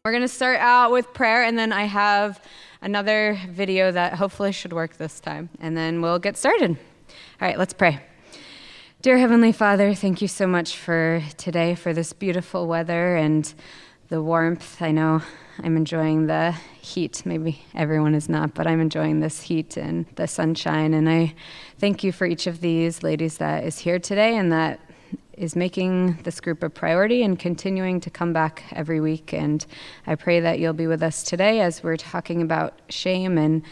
We're going to start out with prayer, and then I have another video that hopefully should work this time, and then we'll get started. All right, let's pray. Dear Heavenly Father, thank you so much for today, for this beautiful weather and the warmth. I know I'm enjoying the heat. Maybe everyone is not, but I'm enjoying this heat and the sunshine, and I thank you for each of these ladies that is here today and that is making this group a priority and continuing to come back every week. And I pray that you'll be with us today as we're talking about shame, and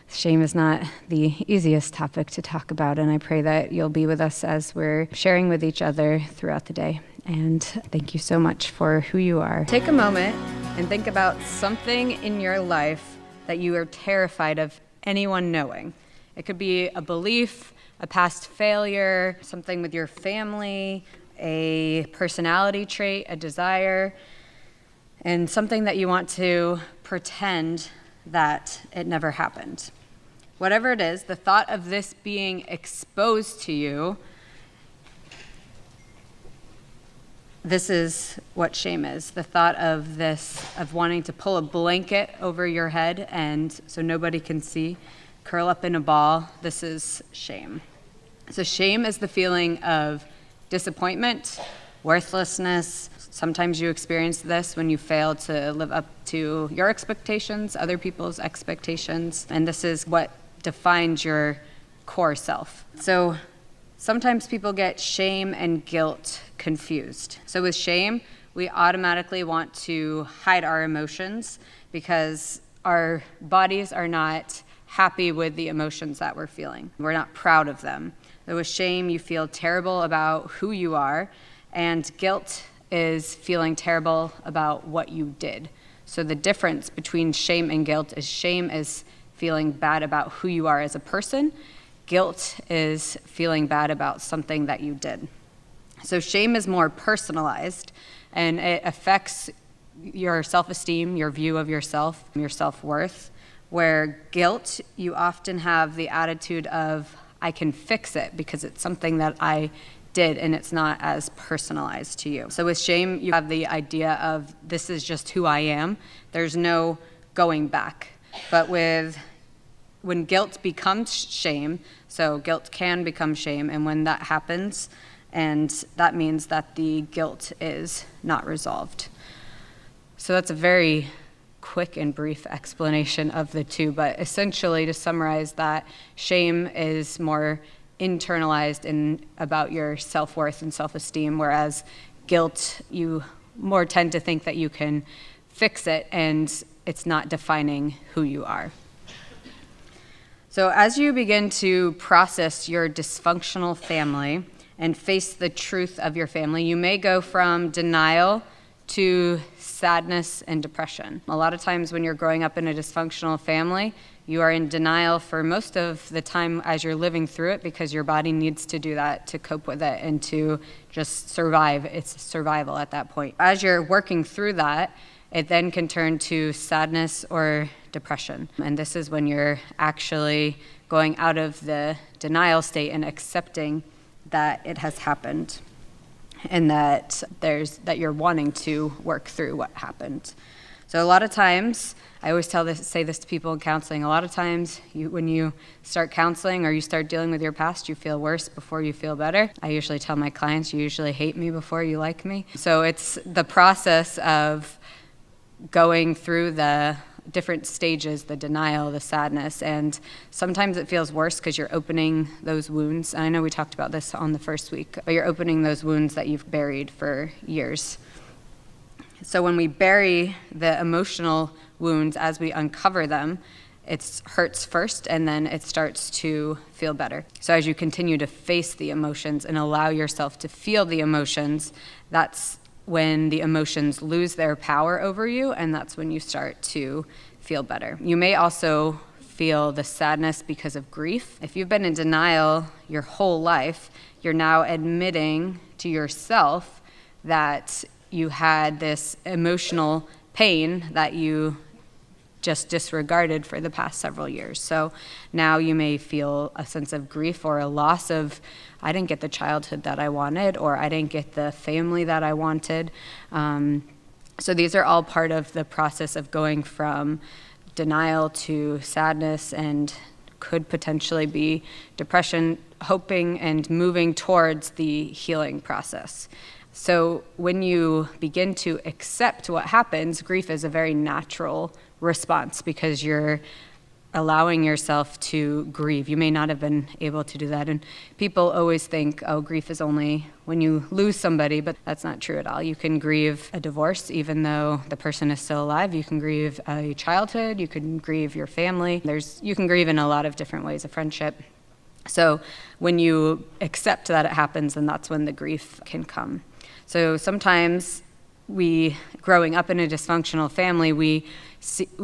shame is not the easiest topic to talk about, and I pray that you'll be with us as we're sharing with each other throughout the day. And thank you so much for who you are. Take a moment and think about something in your life that you are terrified of anyone knowing. It could be a belief, a past failure, something with your family, a personality trait, a desire, and something that you want to pretend that it never happened. Whatever it is, the thought of this being exposed to you, this is what shame is. The thought of this, of wanting to pull a blanket over your head and so nobody can see, curl up in a ball, this is shame. So shame is the feeling of disappointment, worthlessness. Sometimes you experience this when you fail to live up to your expectations, other people's expectations, and this is what defines your core self. So sometimes people get shame and guilt confused. So with shame, we automatically want to hide our emotions because our bodies are not happy with the emotions that we're feeling. We're not proud of them. So with shame, you feel terrible about who you are, and guilt is feeling terrible about what you did. So the difference between shame and guilt is shame is feeling bad about who you are as a person. Guilt is feeling bad about something that you did. So shame is more personalized, and it affects your self-esteem, your view of yourself, your self-worth. Where guilt, you often have the attitude of, I can fix it because it's something that I did and it's not as personalized to you. So with shame, you have the idea of, this is just who I am. There's no going back. But when guilt becomes shame, so guilt can become shame, and when that happens, and that means that the guilt is not resolved. So that's a very quick and brief explanation of the two, but essentially to summarize that, shame is more internalized in about your self-worth and self-esteem, whereas guilt, you more tend to think that you can fix it and it's not defining who you are. So as you begin to process your dysfunctional family and face the truth of your family, you may go from denial to sadness and depression. A lot of times when you're growing up in a dysfunctional family, you are in denial for most of the time as you're living through it because your body needs to do that to cope with it and to just survive. It's survival at that point. As you're working through that, it then can turn to sadness or depression. And this is when you're actually going out of the denial state and accepting that it has happened, and that you're wanting to work through what happened. So a lot of times, I always say this to people in counseling, a lot of times when you start counseling or you start dealing with your past, you feel worse before you feel better. I usually tell my clients, you usually hate me before you like me. So it's the process of going through the different stages, the denial, the sadness, and sometimes it feels worse because you're opening those wounds. And I know we talked about this on the first week, but you're opening those wounds that you've buried for years. So when we bury the emotional wounds, as we uncover them, it hurts first and then it starts to feel better. So as you continue to face the emotions and allow yourself to feel the emotions, that's when the emotions lose their power over you, and that's when you start to feel better. You may also feel the sadness because of grief. If you've been in denial your whole life, you're now admitting to yourself that you had this emotional pain that you just disregarded for the past several years. So now you may feel a sense of grief or a loss of, I didn't get the childhood that I wanted, or I didn't get the family that I wanted. So these are all part of the process of going from denial to sadness, and could potentially be depression, hoping and moving towards the healing process. So when you begin to accept what happens, grief is a very natural response because you're allowing yourself to grieve. You may not have been able to do that. And people always think, oh, grief is only when you lose somebody, but that's not true at all. You can grieve a divorce even though the person is still alive. You can grieve a childhood. You can grieve your family. You can grieve in a lot of different ways, a friendship. So when you accept that it happens, then that's when the grief can come. So sometimes growing up in a dysfunctional family, we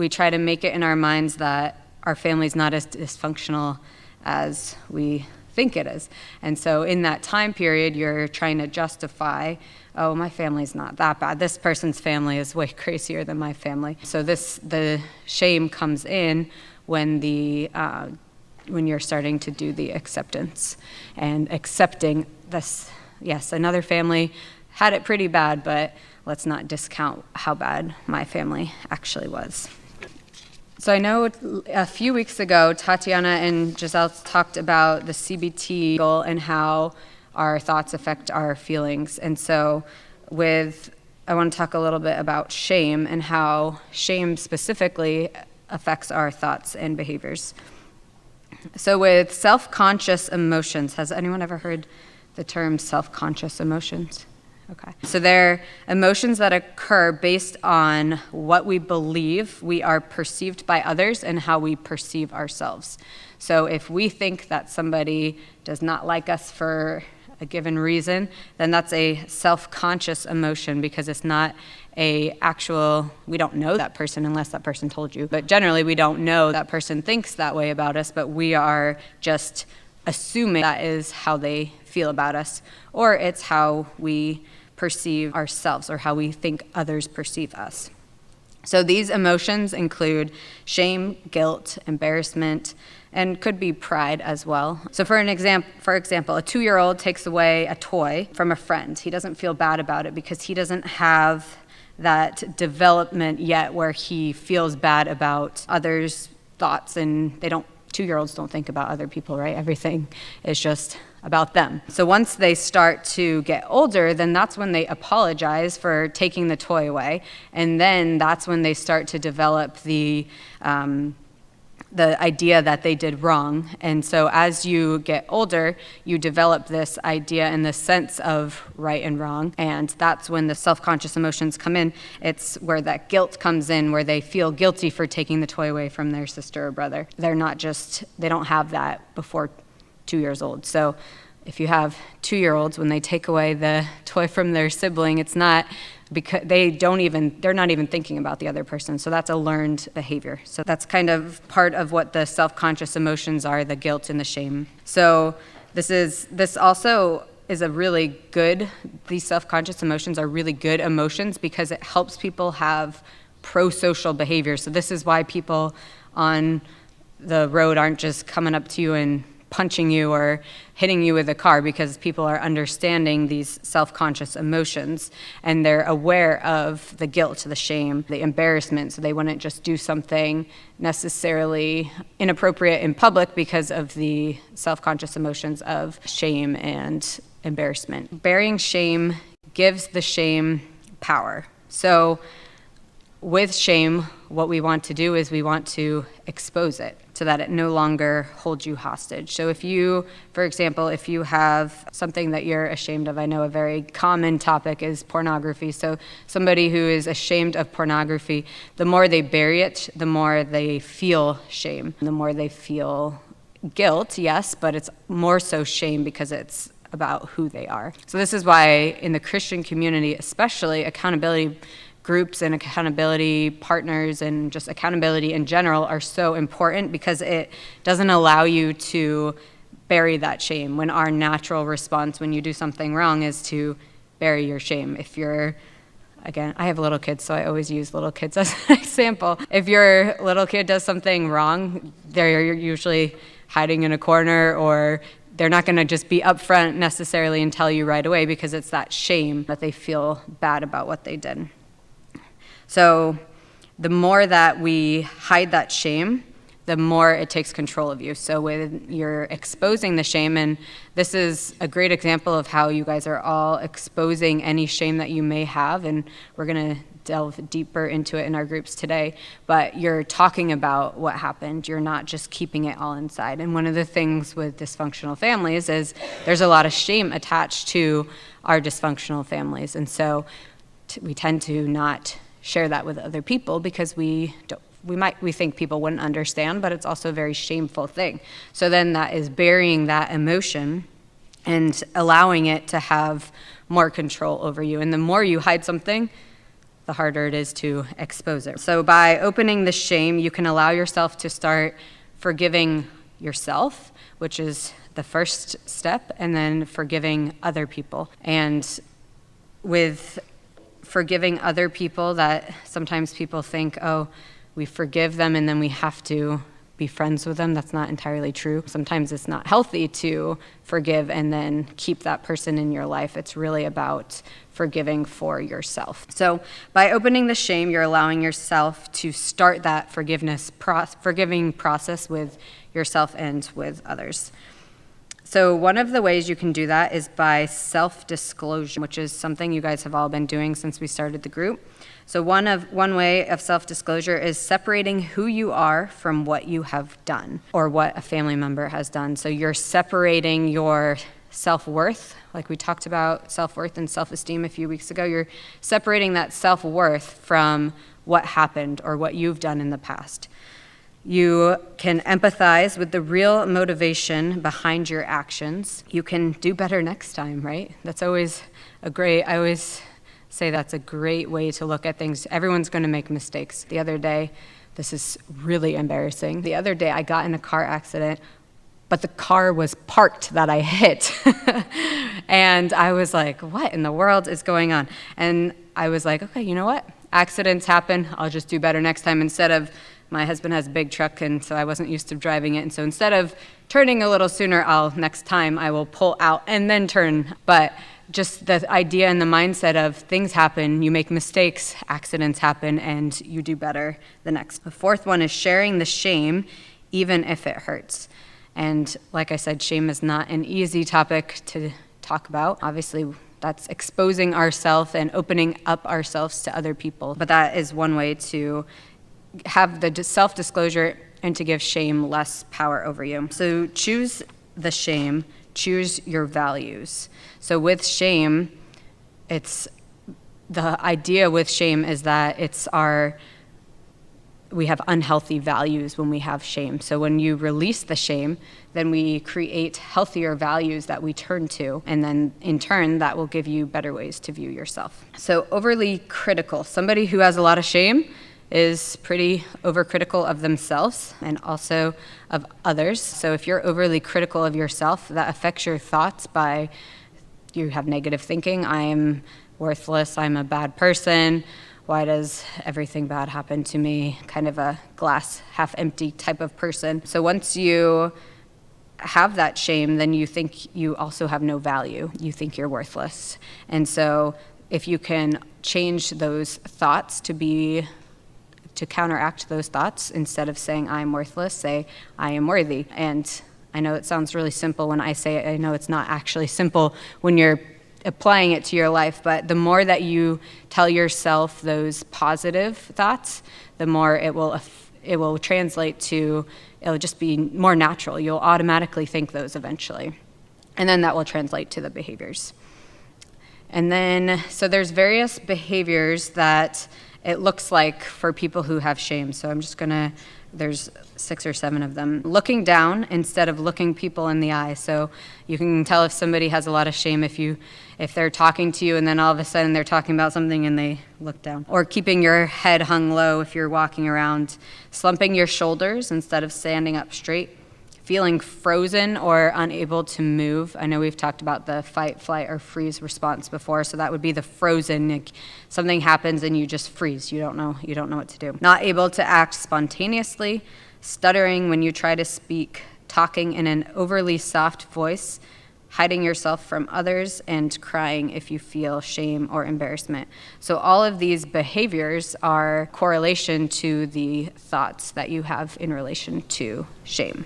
try to make it in our minds that our family's not as dysfunctional as we think it is. And so in that time period, you're trying to justify, oh, my family's not that bad. This person's family is way crazier than my family. So the shame comes in when you're starting to do the acceptance and accepting this. Yes, another family had it pretty bad, but let's not discount how bad my family actually was. So I know a few weeks ago, Tatiana and Gisel talked about the CBT goal and how our thoughts affect our feelings. And so I want to talk a little bit about shame and how shame specifically affects our thoughts and behaviors. So with self-conscious emotions, has anyone ever heard the term self-conscious emotions? Okay. So they're emotions that occur based on what we believe we are perceived by others and how we perceive ourselves. So if we think that somebody does not like us for a given reason, then that's a self-conscious emotion because it's not we don't know that person unless that person told you. But generally we don't know that person thinks that way about us, but we are just assuming that is how they feel about us, or it's how we perceive ourselves or how we think others perceive us. So these emotions include shame, guilt, embarrassment, and could be pride as well. So for example, a 2-year-old takes away a toy from a friend. He doesn't feel bad about it because he doesn't have that development yet where he feels bad about others' thoughts, and 2-year-olds don't think about other people, right? Everything is just about them. So once they start to get older, then that's when they apologize for taking the toy away. And then that's when they start to develop the idea that they did wrong. And so as you get older, you develop this idea and this sense of right and wrong. And that's when the self-conscious emotions come in. It's where that guilt comes in, where they feel guilty for taking the toy away from their sister or brother. They don't have that before 2 years old. So if you have 2-year-olds, when they take away the toy from their sibling, it's not because they're not even thinking about the other person. So that's a learned behavior. So that's kind of part of what the self-conscious emotions are, the guilt and the shame. So this also is these self-conscious emotions are really good emotions because it helps people have pro-social behavior. So this is why people on the road aren't just coming up to you and punching you or hitting you with a car, because people are understanding these self-conscious emotions and they're aware of the guilt, the shame, the embarrassment, so they wouldn't just do something necessarily inappropriate in public because of the self-conscious emotions of shame and embarrassment. Bearing shame gives the shame power. So with shame, what we want to do is we want to expose it so that it no longer holds you hostage. So for example, if you have something that you're ashamed of, I know a very common topic is pornography. So somebody who is ashamed of pornography, the more they bury it, the more they feel shame. The more they feel guilt, yes, but it's more so shame because it's about who they are. So this is why in the Christian community, especially, accountability groups and accountability partners and just accountability in general are so important, because it doesn't allow you to bury that shame, when our natural response when you do something wrong is to bury your shame. Again, I have little kids, so I always use little kids as an example. If your little kid does something wrong, they're usually hiding in a corner, or they're not going to just be upfront necessarily and tell you right away, because it's that shame that they feel bad about what they did. So the more that we hide that shame, the more it takes control of you. So when you're exposing the shame, and this is a great example of how you guys are all exposing any shame that you may have, and we're going to delve deeper into it in our groups today, but you're talking about what happened. You're not just keeping it all inside. And one of the things with dysfunctional families is there's a lot of shame attached to our dysfunctional families. And so we tend to not share that with other people because we think people wouldn't understand, but it's also a very shameful thing. So then that is burying that emotion and allowing it to have more control over you. And the more you hide something, the harder it is to expose it. So by opening the shame, you can allow yourself to start forgiving yourself, which is the first step, and then forgiving other people. And with forgiving other people, that sometimes people think, oh, we forgive them and then we have to be friends with them. That's not entirely true. Sometimes it's not healthy to forgive and then keep that person in your life. It's really about forgiving for yourself. So by opening the shame, you're allowing yourself to start that forgiving process with yourself and with others. So one of the ways you can do that is by self-disclosure, which is something you guys have all been doing since we started the group. So one way of self-disclosure is separating who you are from what you have done or what a family member has done. So you're separating your self-worth, like we talked about self-worth and self-esteem a few weeks ago. You're separating that self-worth from what happened or what you've done in the past. You can empathize with the real motivation behind your actions. You can do better next time, right? That's always I always say that's a great way to look at things. Everyone's going to make mistakes. The other day, this is really embarrassing. The other day, I got in a car accident, but the car was parked that I hit. And I was like, what in the world is going on? And I was like, okay, you know what? Accidents happen. I'll just do better next time. Instead of, my husband has a big truck, and so I wasn't used to driving it. And so instead of turning a little sooner, next time I will pull out and then turn. But just the idea and the mindset of things happen, you make mistakes, accidents happen, and you do better the next. The fourth one is sharing the shame, even if it hurts. And like I said, shame is not an easy topic to talk about. Obviously, that's exposing ourselves and opening up ourselves to other people. But that is one way to have the self-disclosure and to give shame less power over you. So choose the shame, choose your values. So with shame, the idea with shame is that we have unhealthy values when we have shame. So when you release the shame, then we create healthier values that we turn to, and then in turn, that will give you better ways to view yourself. So overly critical, somebody who has a lot of shame is pretty overcritical of themselves and also of others. So if you're overly critical of yourself, that affects your thoughts by you have negative thinking. I am worthless. I'm a bad person. Why does everything bad happen to me? Kind of a glass half empty type of person. So once you have that shame, then you think you also have no value. You think you're worthless. And so if you can change those thoughts to counteract those thoughts, instead of saying I'm worthless, say I am worthy. And I know it sounds really simple when I say it. I know it's not actually simple when you're applying it to your life, but the more that you tell yourself those positive thoughts, the more it will translate to, it'll just be more natural. You'll automatically think those eventually. And then that will translate to the behaviors. And then, so there's various behaviors that it looks like for people who have shame. So I'm just there's 6 or 7 of them. Looking down instead of looking people in the eye. So you can tell if somebody has a lot of shame if they're talking to you and then all of a sudden they're talking about something and they look down. Or keeping your head hung low if you're walking around. Slumping your shoulders instead of standing up straight. Feeling frozen or unable to move. I know we've talked about the fight, flight, or freeze response before, so that would be the frozen. Like something happens and you just freeze. You don't know what to do. Not able to act spontaneously, stuttering when you try to speak, talking in an overly soft voice, hiding yourself from others, and crying if you feel shame or embarrassment. So all of these behaviors are correlation to the thoughts that you have in relation to shame.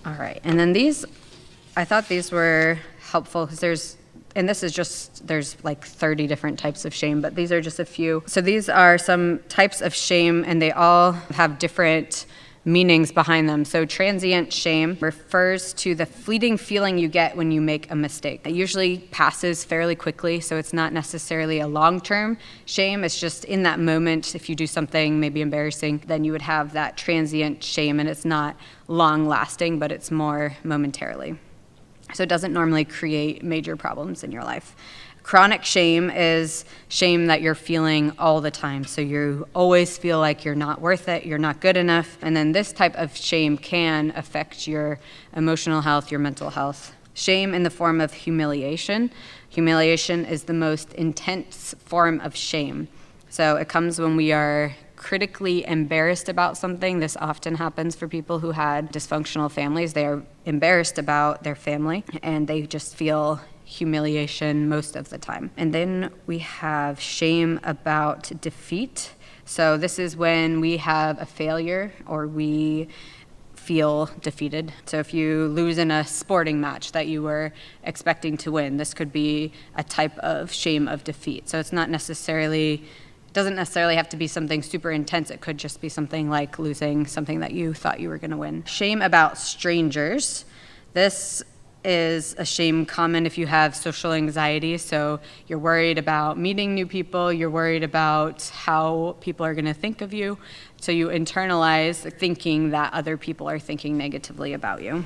All right, and then I thought these were helpful because there's like 30 different types of shame, but these are just a few. So these are some types of shame, and they all have different meanings behind them. So transient shame refers to the fleeting feeling you get when you make a mistake. It usually passes fairly quickly, so it's not necessarily a long-term shame. It's just in that moment, if you do something maybe embarrassing, then you would have that transient shame, and it's not long-lasting, but it's more momentarily. So it doesn't normally create major problems in your life. Chronic shame is shame that you're feeling all the time. So you always feel like you're not worth it, you're not good enough. And then this type of shame can affect your emotional health, your mental health. Shame in the form of humiliation. Humiliation is the most intense form of shame. So it comes when we are critically embarrassed about something. This often happens for people who had dysfunctional families. They are embarrassed about their family, and they just feel humiliation most of the time. And then we have shame about defeat. So this is when we have a failure or we feel defeated. So if you lose in a sporting match that you were expecting to win, this could be a type of shame of defeat. So it's doesn't necessarily have to be something super intense. It could just be something like losing something that you thought you were going to win. Shame about strangers. This is a shame common if you have social anxiety. So you're worried about meeting new people, you're worried about how people are going to think of you. So you internalize thinking that other people are thinking negatively about you.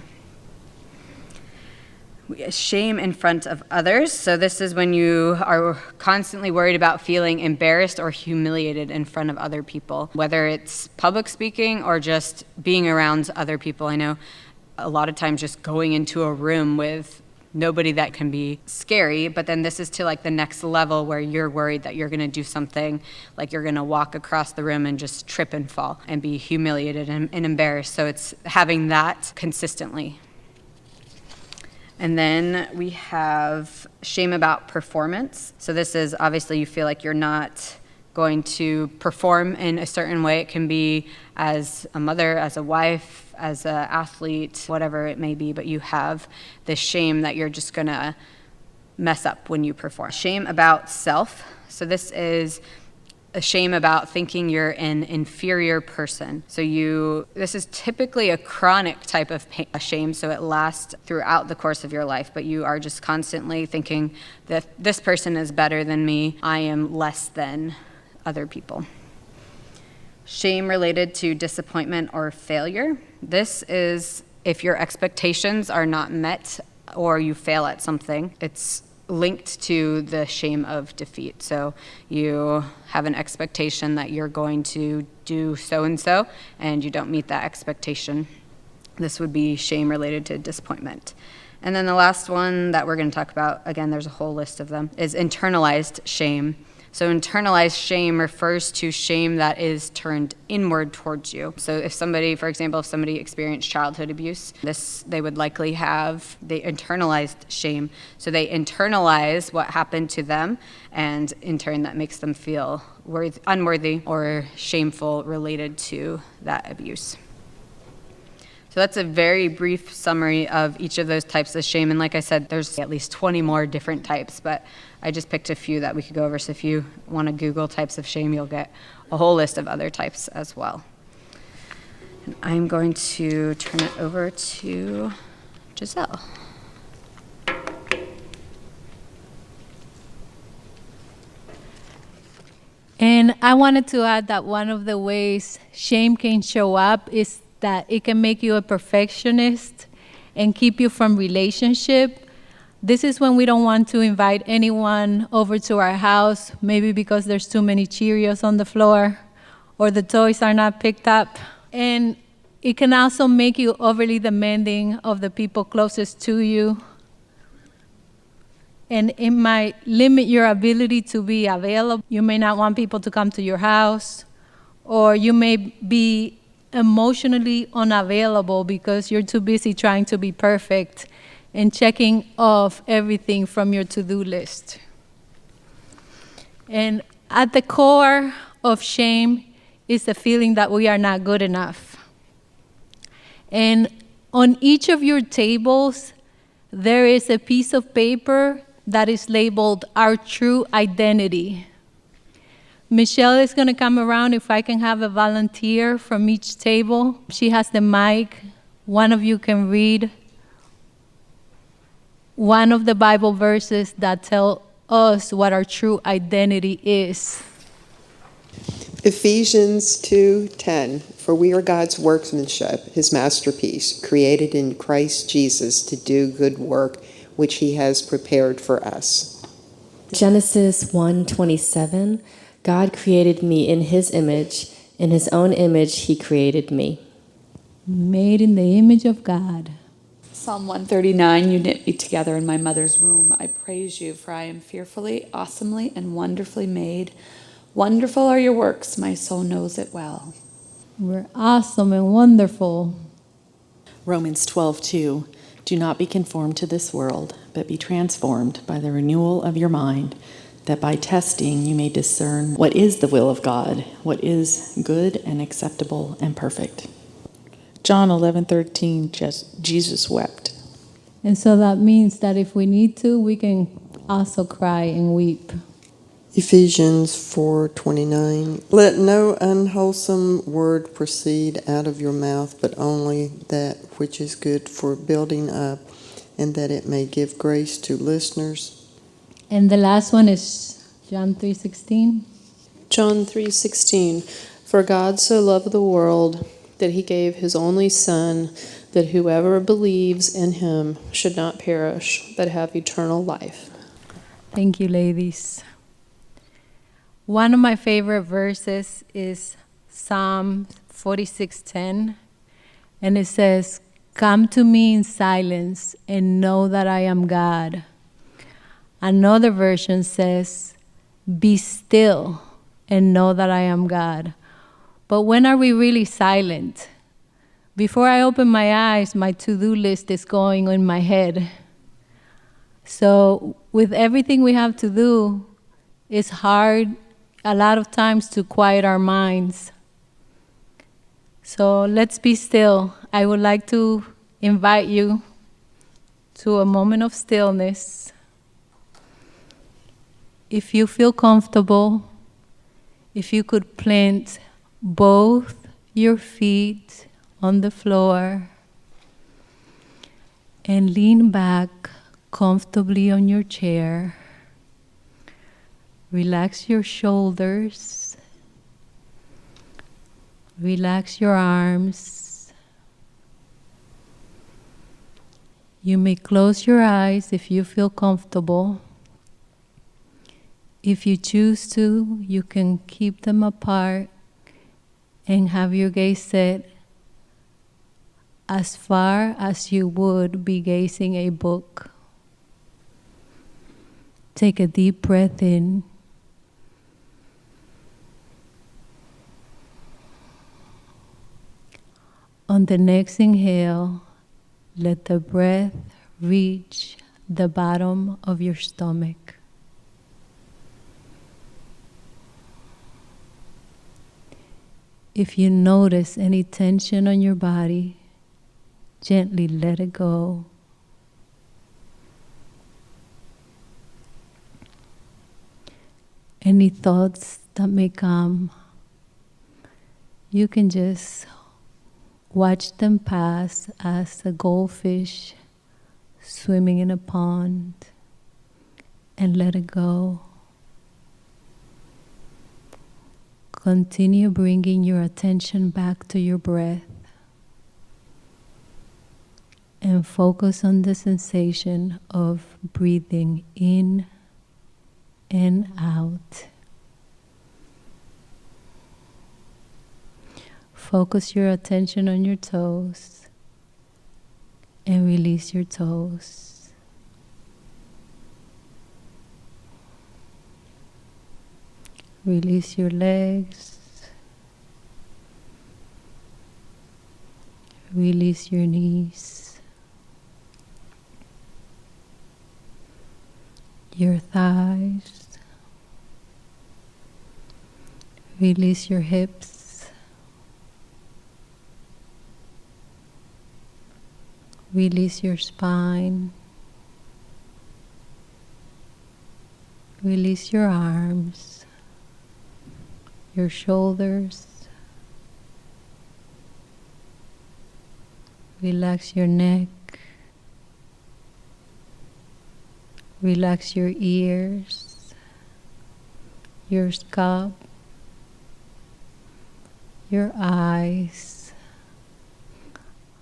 Shame in front of others. So this is when you are constantly worried about feeling embarrassed or humiliated in front of other people, whether it's public speaking or just being around other people. I know a lot of times just going into a room with nobody, that can be scary, but then this is to like the next level where you're worried that you're going to do something, like you're going to walk across the room and just trip and fall and be humiliated and embarrassed. So it's having that consistently. And then we have shame about performance. So this is obviously you feel like you're not going to perform in a certain way. It can be as a mother, as a wife, as an athlete, whatever it may be, but you have this shame that you're just going to mess up when you perform. Shame about self. So this is a shame about thinking you're an inferior person. So this is typically a chronic type of shame, so it lasts throughout the course of your life, but you are just constantly thinking that this person is better than me, I am less than other people. Shame related to disappointment or failure. This is if your expectations are not met or you fail at something. It's linked to the shame of defeat. So you have an expectation that you're going to do so-and-so, and you don't meet that expectation. This would be shame related to disappointment. And then the last one that we're going to talk about, again, there's a whole list of them, is internalized shame. So internalized shame refers to shame that is turned inward towards you. So if somebody experienced childhood abuse, they would likely have the internalized shame. So they internalize what happened to them, and in turn that makes them feel unworthy or shameful related to that abuse. So that's a very brief summary of each of those types of shame. And like I said, there's at least 20 more different types, but I just picked a few that we could go over. So if you want to Google types of shame, you'll get a whole list of other types as well. And I'm going to turn it over to Gisel. And I wanted to add that one of the ways shame can show up is that it can make you a perfectionist and keep you from relationship. This is when we don't want to invite anyone over to our house, maybe because there's too many Cheerios on the floor or the toys are not picked up. And it can also make you overly demanding of the people closest to you. And it might limit your ability to be available. You may not want people to come to your house, or you may be emotionally unavailable because you're too busy trying to be perfect and checking off everything from your to-do list. And at the core of shame is the feeling that we are not good enough. And on each of your tables, there is a piece of paper that is labeled Our True Identity. Michelle is going to come around if I can have a volunteer from each table. She has the mic. One of you can read one of the Bible verses that tell us what our true identity is. Ephesians 2:10, for we are God's workmanship, his masterpiece, created in Christ Jesus to do good work, which he has prepared for us. Genesis 1:27, God created me in his image. In his own image he created me. Made in the image of God. Psalm 139, you knit me together in my mother's womb. I praise you, for I am fearfully, awesomely, and wonderfully made. Wonderful are your works, my soul knows it well. We're awesome and wonderful. Romans 12:2, do not be conformed to this world, but be transformed by the renewal of your mind, that by testing you may discern what is the will of God, what is good and acceptable and perfect. John 11:13, Jesus wept. And so that means that if we need to, we can also cry and weep. Ephesians 4:29, let no unwholesome word proceed out of your mouth, but only that which is good for building up, and that it may give grace to listeners. And the last one is John 3:16. John 3:16, for God so loved the world that he gave his only Son, that whoever believes in him should not perish, but have eternal life. Thank you, ladies. One of my favorite verses is Psalm 46:10, and it says, come to me in silence and know that I am God. Another version says, be still and know that I am God. But when are we really silent? Before I open my eyes, my to-do list is going in my head. So with everything we have to do, it's hard a lot of times to quiet our minds. So let's be still. I would like to invite you to a moment of stillness. If you feel comfortable, if you could plant both your feet on the floor and lean back comfortably on your chair. Relax your shoulders. Relax your arms. You may close your eyes if you feel comfortable. If you choose to, you can keep them apart and have your gaze set as far as you would be gazing a book. Take a deep breath in. On the next inhale, let the breath reach the bottom of your stomach. If you notice any tension on your body, gently let it go. Any thoughts that may come, you can just watch them pass as a goldfish swimming in a pond and let it go. Continue bringing your attention back to your breath and focus on the sensation of breathing in and out. Focus your attention on your toes and release your toes. Release your legs. Release your knees, your thighs. Release your hips. Release your spine. Release your arms, your shoulders. Relax your neck. Relax your ears, your scalp, your eyes.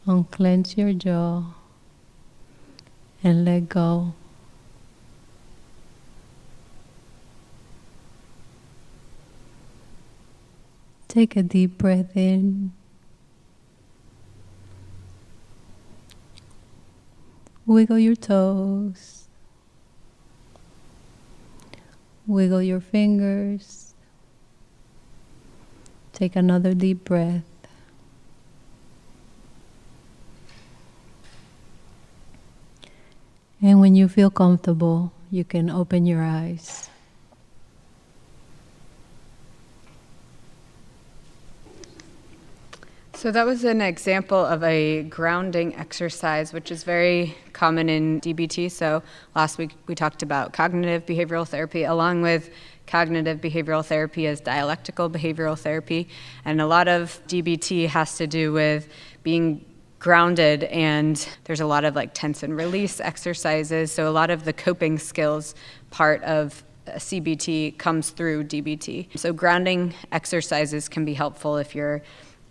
Unclench your jaw and let go. Take a deep breath in. Wiggle your toes. Wiggle your fingers. Take another deep breath. And when you feel comfortable, you can open your eyes. So that was an example of a grounding exercise, which is very common in DBT. So last week we talked about cognitive behavioral therapy. Along with cognitive behavioral therapy is dialectical behavioral therapy. And a lot of DBT has to do with being grounded, and there's a lot of like tense and release exercises. So a lot of the coping skills part of CBT comes through DBT. So grounding exercises can be helpful if you're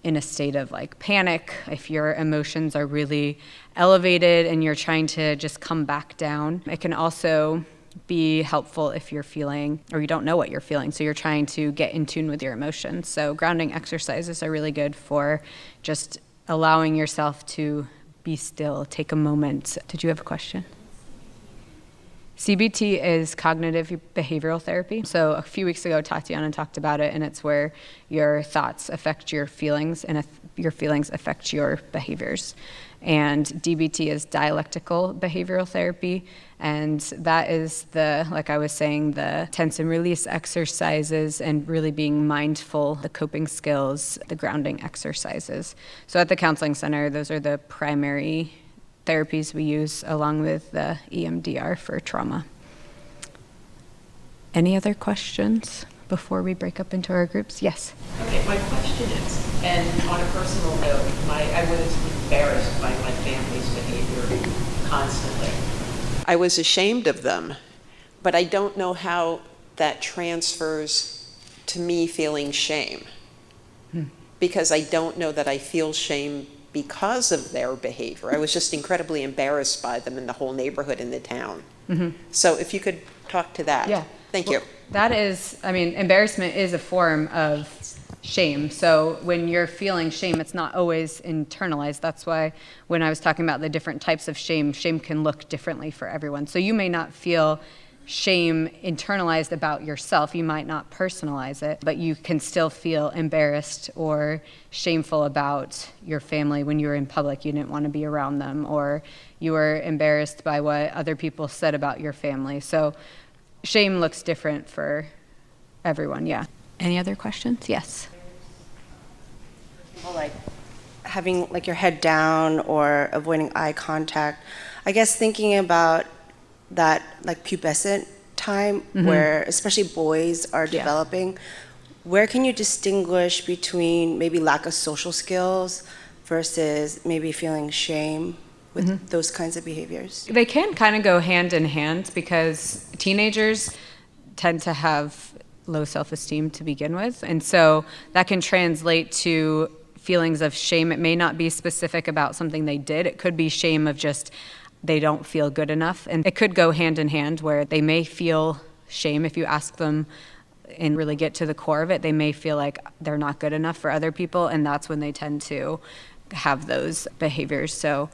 in a state of like panic, if your emotions are really elevated and you're trying to just come back down. It can also be helpful if you're feeling, or you don't know what you're feeling, so you're trying to get in tune with your emotions. So grounding exercises are really good for just allowing yourself to be still, take a moment. Did you have a question? CBT is cognitive behavioral therapy. So a few weeks ago, Tatiana talked about it, and it's where your thoughts affect your feelings, and your feelings affect your behaviors. And DBT is dialectical behavioral therapy, and that is the, like I was saying, the tense and release exercises and really being mindful, the coping skills, the grounding exercises. So at the counseling center, those are the primary therapies we use, along with the EMDR for trauma. Any other questions before we break up into our groups? Yes? Okay, my question is, and on a personal note, I was embarrassed by my family's behavior constantly. I was ashamed of them, but I don't know how that transfers to me feeling shame. Because I don't know that I feel shame because of their behavior. I was just incredibly embarrassed by them in the whole neighborhood and the town. So if you could talk to that. Yeah. Thank you. That is, I mean, embarrassment is a form of shame. So when you're feeling shame, it's not always internalized. That's why when I was talking about the different types of shame, shame can look differently for everyone. So you may not feel shame internalized about yourself. You might not personalize it, but you can still feel embarrassed or shameful about your family when you were in public. You didn't want to be around them, or you were embarrassed by what other people said about your family. So shame looks different for everyone, yeah. Any other questions? Yes. Like having like your head down or avoiding eye contact. I guess thinking about that like pubescent time where especially boys are developing, where can you distinguish between maybe lack of social skills versus maybe feeling shame with those kinds of behaviors? They can kind of go hand in hand, because teenagers tend to have low self-esteem to begin with. And so that can translate to feelings of shame. It may not be specific about something they did. It could be shame of just they don't feel good enough. And it could go hand in hand, where they may feel shame if you ask them and really get to the core of it. They may feel like they're not good enough for other people, and that's when they tend to have those behaviors. So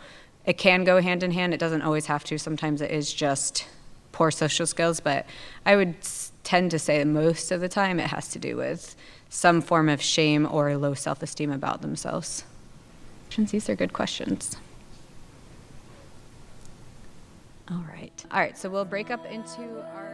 it can go hand in hand. It doesn't always have to. Sometimes it is just poor social skills, but I would tend to say most of the time it has to do with some form of shame or low self-esteem about themselves. questions? These are good questions. All right. So we'll break up into our